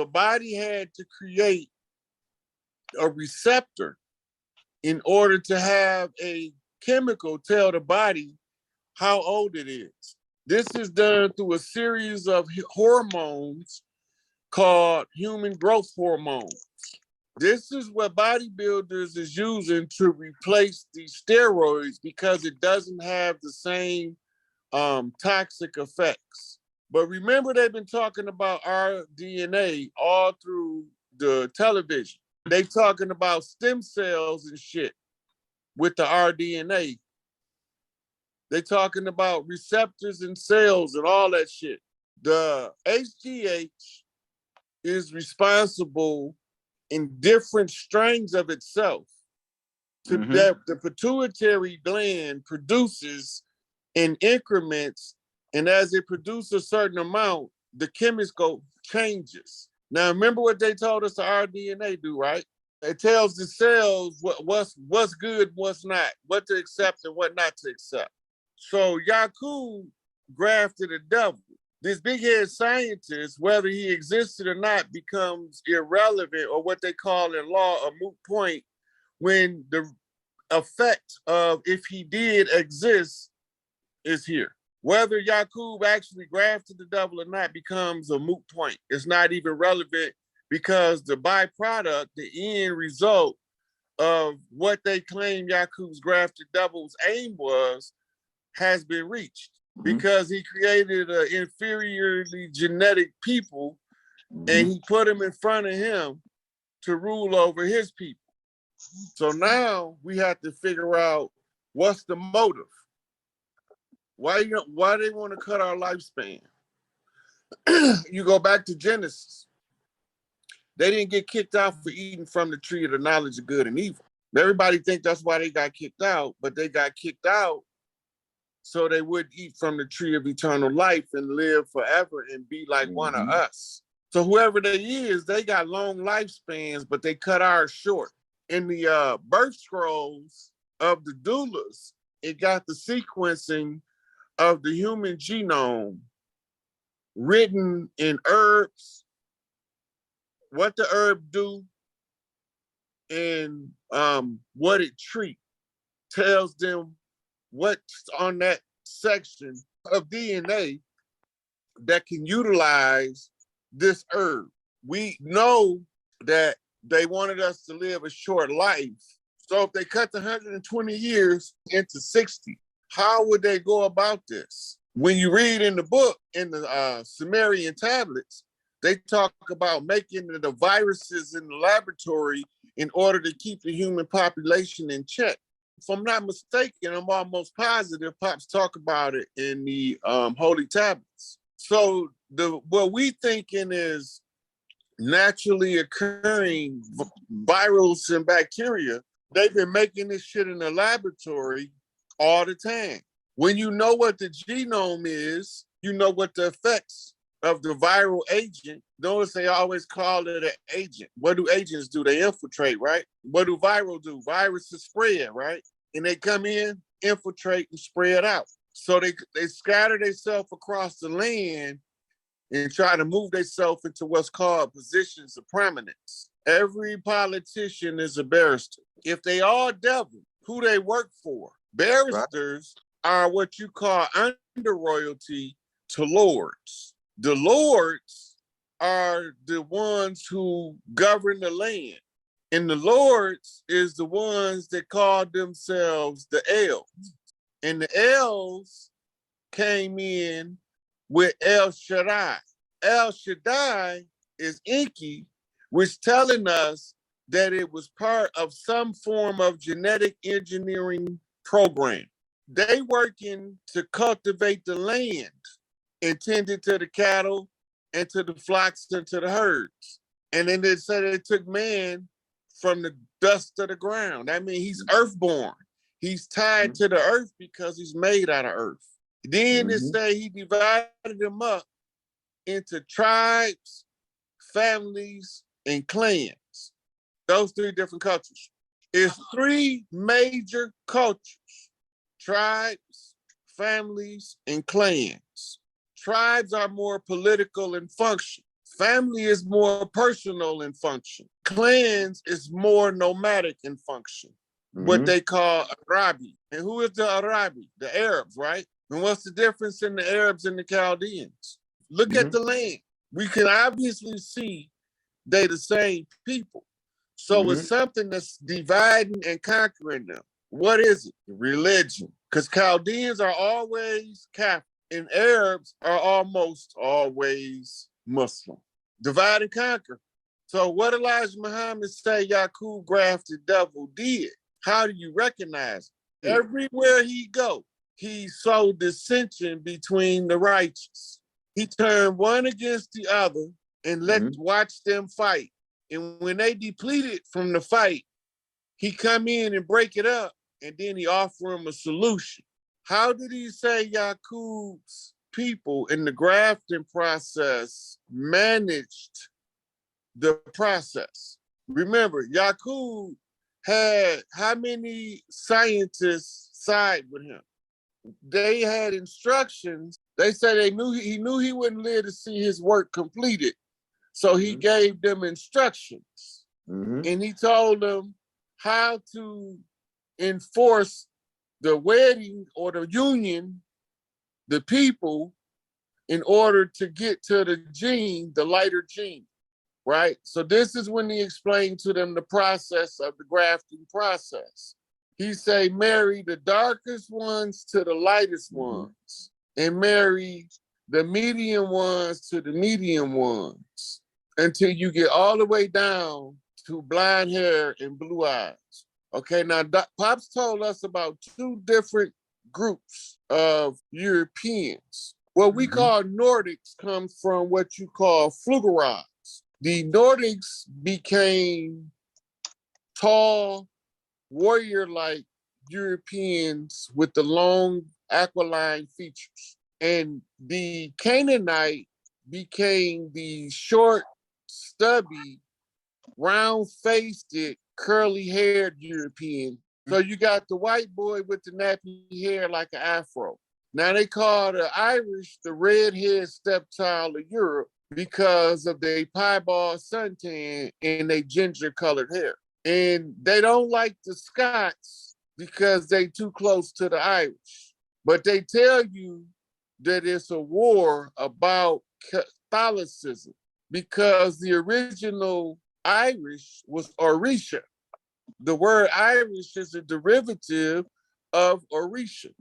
The body had to create a receptor in order to have a chemical tell the body how old it is. This is done through a series of hormones called human growth hormones. This is what bodybuilders is using to replace these steroids because it doesn't have the same toxic effects. But remember, they've been talking about our DNA all through the television. They talking about stem cells and shit with the rDNA. They talking about receptors and cells and all that shit. The HGH is responsible in different strains of itself that the pituitary gland produces in increments, and as it produces a certain amount, the chemical changes. Now, remember what they told us the rDNA do, right? It tells the cells what's good, what's not, what to accept and what not to accept. So Yakub grafted a devil. This big-head scientist, whether he existed or not, becomes irrelevant, or what they call in law a moot point, when the effect of if he did exist is here. Whether Yakub actually grafted the devil or not becomes a moot point. It's not even relevant because the byproduct, the end result of what they claim Yakub's grafted devil's aim was, has been reached. Because he created an inferiorly genetic people and he put them in front of him to rule over his people. So now we have to figure out what's the motive. Why they want to cut our lifespan? You go back to Genesis. They didn't get kicked out for eating from the tree of the knowledge of good and evil. Everybody thinks that's why they got kicked out, but they got kicked out so they would eat from the tree of eternal life and live forever and be like one of us. So whoever they is, they got long lifespans, but they cut ours short. In the birth scrolls of the doulas, it got the sequencing of the human genome written in herbs, what the herb do, and what it treat. Tells them what's on that section of DNA that can utilize this herb. We know that they wanted us to live a short life. So if they cut the 120 years into 60, how would they go about this? When you read in the book, in the Sumerian tablets, they talk about making the viruses in the laboratory in order to keep the human population in check. If I'm not mistaken, I'm almost positive Pops talk about it in the Holy Tablets. So what we thinking is naturally occurring virals and bacteria. They've been making this shit in the laboratory all the time. When you know what the genome is, you know what the effects of the viral agent. Notice they always call it an agent. What do agents do? They infiltrate, right? What do viral do? Viruses spread, right? And they come in, infiltrate, and spread out. So they scatter themselves across the land and try to move themselves into what's called positions of prominence. Every politician is a barrister. If they all devil, who they work for? Barristers are what you call under royalty to lords. The lords are the ones who govern the land. And the lords is the ones that call themselves the elves. And the elves came in with El Shaddai. El Shaddai is Enki, which telling us that it was part of some form of genetic engineering program. They working to cultivate the land and tend it to the cattle and to the flocks and to the herds. And then they said they took man from the dust of the ground. That means he's earthborn. He's tied to the earth because he's made out of earth. Then it say he divided them up into tribes, families, and clans. Those three different cultures. It's three major cultures: tribes, families, and clans. Tribes are more political and function. Family is more personal in function. Clans is more nomadic in function. What they call Arabi. And who is the Arabi? The Arabs, right? And what's the difference in the Arabs and the Chaldeans? Look at the land. We can obviously see they the same people. So it's something that's dividing and conquering them. What is it? Religion. Because Chaldeans are always Catholic and Arabs are almost always Muslim. Divide and conquer. So what Elijah Muhammad say Yaqub grafted devil did? How do you recognize it? Everywhere he go, he sowed dissension between the righteous. He turned one against the other and watch them fight. And when they depleted from the fight, he come in and break it up, and then he offer them a solution. How did he say Yaqub's people in the grafting process managed the process? Remember, Yaqub had how many scientists side with him? They had instructions. They said he knew he wouldn't live to see his work completed. So he gave them instructions. And he told them how to enforce the wedding or the union, the people, in order to get to the gene, the lighter gene, right? So this is when he explained to them the process of the grafting process. He say, marry the darkest ones to the lightest ones, and marry the medium ones to the medium ones, until you get all the way down to blonde hair and blue eyes. Okay, now Pops told us about two different groups of Europeans. What we call Nordics comes from what you call Flugerons. The Nordics became tall, warrior-like Europeans with the long aquiline features. And the Canaanite became the short, stubby, round-faced, curly-haired European. So you got the white boy with the nappy hair like an afro. Now they call the Irish the red-haired stepchild of Europe because of their piebald suntan and their ginger-colored hair. And they don't like the Scots because they too close to the Irish. But they tell you that it's a war about Catholicism because the original Irish was Orisha. The word Irish is a derivative of Orisha.